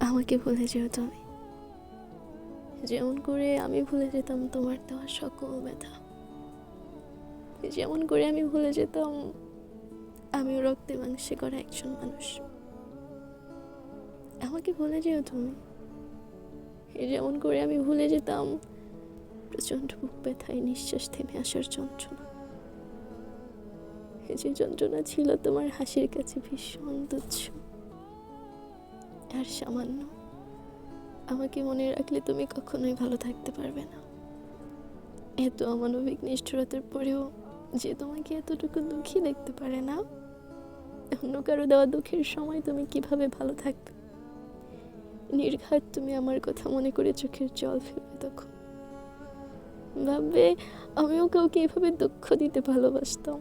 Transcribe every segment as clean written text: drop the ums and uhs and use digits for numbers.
আমাকে ভুলে যেও তুমি, যেমন করে আমি ভুলে যেতাম তোমার দেওয়া সকল ব্যথা, যেমন করে আমি ভুলে যেতাম আমিও রক্তে মাংসে করা একজন মানুষ। আমাকে ভুলে যেও তুমি, যেমন করে আমি ভুলে যেতাম প্রচন্ড বুক ব্যথায় নিঃশ্বাস থেমে আসার যন্ত্রণা, যে যন্ত্রণা ছিল তোমার হাসির কাছে ভীষণ তুচ্ছ আর সামান্য। আমাকে মনে রাখলে তুমি কখনোই ভালো থাকতে পারবে না। এত অমানবিক নিষ্ঠুরতার পরেও যে তোমাকে এতটুকু দুঃখী দেখতে পারে না, অন্য কারো দেওয়া দুঃখের সময় তুমি কিভাবে ভালো থাকবে? নির্ঘাত তুমি আমার কথা মনে করে চোখের জল ফেলবে, তখন ভাববে আমিও কাউকে এভাবে দুঃখ দিতে ভালোবাসতাম,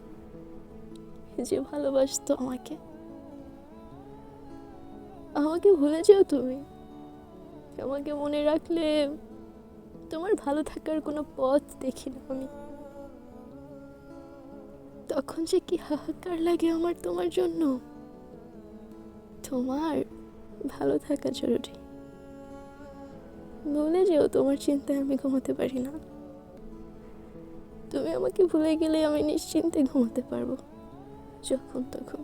যে ভালোবাসতো আমাকে। আমাকে ভুলে যাও তুমি, আমাকে মনে রাখলে তোমার ভালো থাকার কোনো পথ দেখি না আমি। তখন যে কি হাহাকার লাগে আমার তোমার জন্য। তোমার ভালো থাকা জরুরি। ভুলে যেও তোমার চিন্তায় আমি ঘুমাতে পারি না। তুমি আমাকে ভুলে গেলে আমি নিশ্চিন্তে ঘুমাতে পারবো, যখন তখন।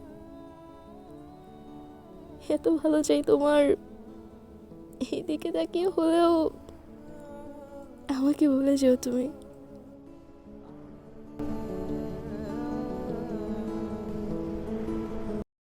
এত ভালো চাই তোমার, এই দিকে তাকিয়ে হলেও আমাকে ভুলে যেও তুমি।